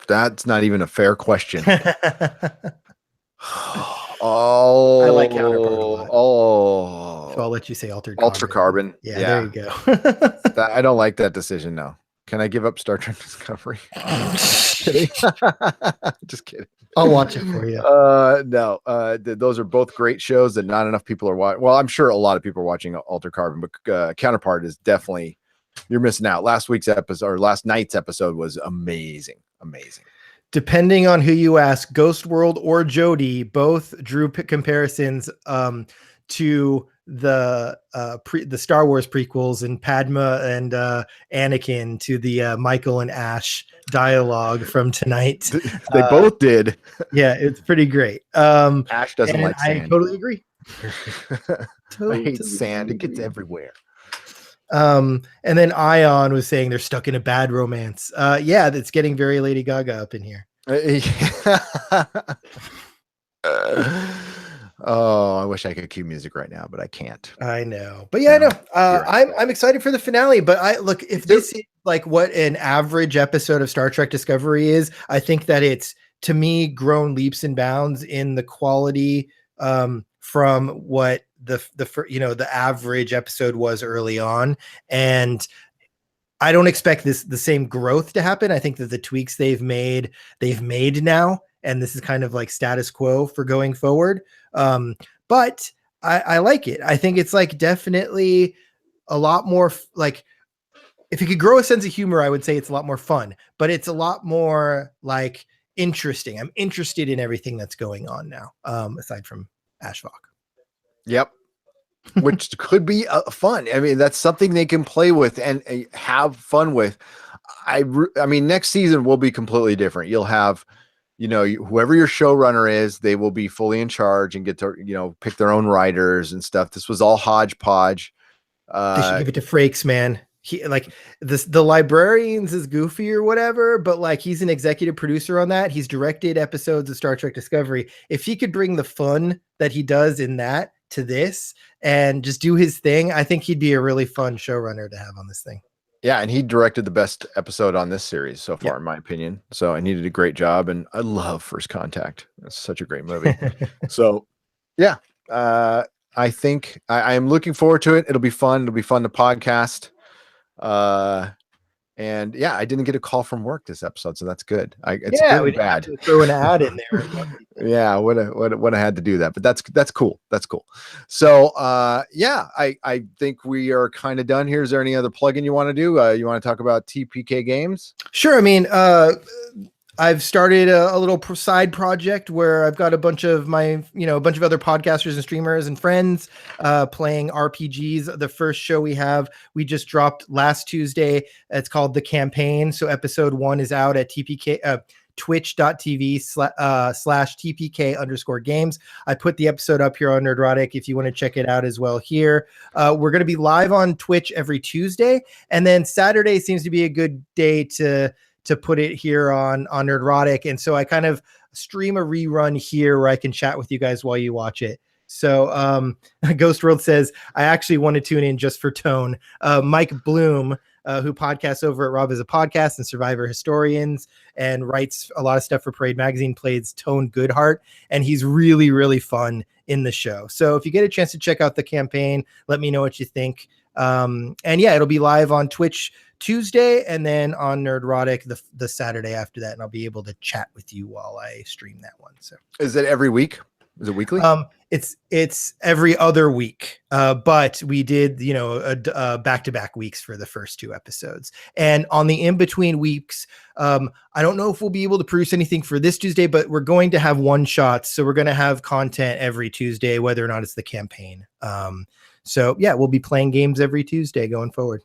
That's not even a fair question.
I like Counterpart a lot. So I'll let you say Altered
Carbon.
Yeah, there you go.
I don't like that decision. No. Can I give up Star Trek Discovery? Just kidding.
I'll watch it for you.
No. Those are both great shows that not enough people are watching. Well, I'm sure a lot of people are watching Altered Carbon, but Counterpart is definitely, you're missing out. Last night's episode was amazing.
Depending on who you ask, Ghost World or Jody, both drew comparisons to the Star Wars prequels and Padma and Anakin to the Michael and Ash dialogue from tonight.
They both did.
Yeah, it's pretty great.
Ash doesn't like sand.
I totally agree.
I hate sand. It gets everywhere.
And then Ion was saying they're stuck in a bad romance. Yeah, that's getting very Lady Gaga up in here.
Oh, I wish I could cue music right now, but I can't.
I know, but yeah, I know. I'm excited for the finale. But if this is like what an average episode of Star Trek Discovery is, I think that it's, to me, grown leaps and bounds in the quality from what the average episode was early on. And I don't expect the same growth to happen. I think that the tweaks they've made now, and this is kind of like status quo for going forward. But I like it. I think it's like definitely a lot more like, if you could grow a sense of humor, I would say it's a lot more fun, but it's a lot more like interesting. I'm interested in everything that's going on now, aside from Ashvok.
Yep. Which could be fun. I mean, that's something they can play with and have fun with. I mean, next season will be completely different. You'll have, whoever your showrunner is, they will be fully in charge and get to, pick their own writers and stuff. This was all hodgepodge.
They should give it to Frakes, man. He like the Librarians is goofy or whatever, but like he's an executive producer on that. He's directed episodes of Star Trek Discovery. If he could bring the fun that he does in that to this and just do his thing, I think he'd be a really fun showrunner to have on this thing.
Yeah, and he directed the best episode on this series so far, in my opinion. So, and he did a great job. And I love First Contact. It's such a great movie. So, yeah, I think I am looking forward to it. It'll be fun. It'll be fun to podcast. And yeah, I didn't get a call from work this episode, so that's good. It's really bad.
Throw an ad in there.
Yeah, would have had to do that, but that's cool. That's cool. So yeah, I think we are kind of done here. Is there any other plugin you want to do? You want to talk about TPK games?
Sure. I mean, I've started a little side project where I've got a bunch of my, a bunch of other podcasters and streamers and friends playing RPGs. The first show we just dropped last Tuesday. It's called The Campaign. So episode 1 is out at twitch.tv/TPK_games. I put the episode up here on Nerdrotic if you want to check it out as well here. We're going to be live on Twitch every Tuesday. And then Saturday seems to be a good day to put it here on Nerdrotic. And so I kind of stream a rerun here where I can chat with you guys while you watch it. So Ghost World says, I actually want to tune in just for tone. Mike Bloom, who podcasts over at Rob is a Podcast and Survivor Historians and writes a lot of stuff for Parade Magazine, plays Tone Goodheart. And he's really, really fun in the show. So if you get a chance to check out The Campaign, let me know what you think. And yeah, it'll be live on Twitch Tuesday and then on Nerdrotic the Saturday after that, and I'll be able to chat with you while I stream that one. So
is it every week? Is it weekly?
It's every other week, but we did a back-to-back weeks for the first 2 episodes, and on the in-between weeks, I don't know if we'll be able to produce anything for this Tuesday, but we're going to have one shots, so we're going to have content every Tuesday, whether or not it's The Campaign. So yeah, we'll be playing games every Tuesday going forward.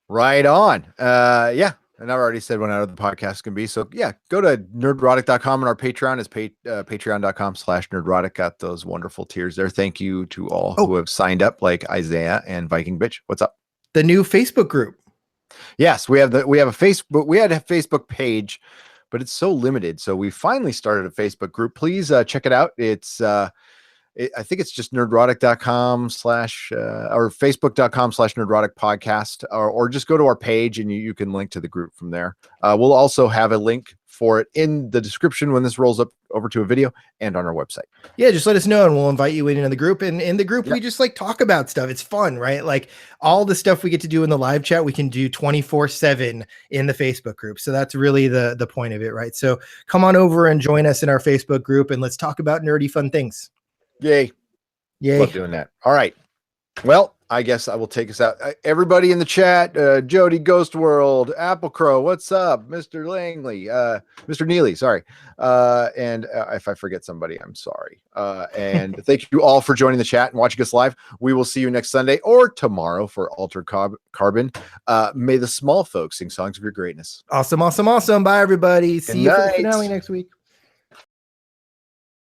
Right on. Yeah. And I've already said when out of the podcast can be. So yeah, go to nerdrotic.com, and our Patreon is patreon.com/nerdrotic. Got those wonderful tiers there. Thank you to all who have signed up, like Isaiah and Viking Bitch. What's up?
The new Facebook group.
Yes, we had a Facebook page, but it's so limited. So we finally started a Facebook group. Please check it out. It's I think it's just nerdrotic.com/ or facebook.com/nerdrotic podcast, or just go to our page and you can link to the group from there. We'll also have a link for it in the description when this rolls up over to a video and on our website.
Yeah, just let us know and we'll invite you into the group. And in the group, we just talk about stuff. It's fun, right? Like all the stuff we get to do in the live chat, we can do 24/7 in the Facebook group. So that's really the point of it, right? So come on over and join us in our Facebook group and let's talk about nerdy fun things.
Yay. Love doing that. All right. Well, I guess I will take us out. Everybody in the chat, Jody, Ghost World, Apple Crow, what's up? Mr. Langley, Mr. Neely, sorry. And if I forget somebody, I'm sorry. And thank you all for joining the chat and watching us live. We will see you next Sunday or tomorrow for Altered Carbon. May the small folks sing songs of your greatness.
Awesome. Bye, everybody. See you for the finale next week.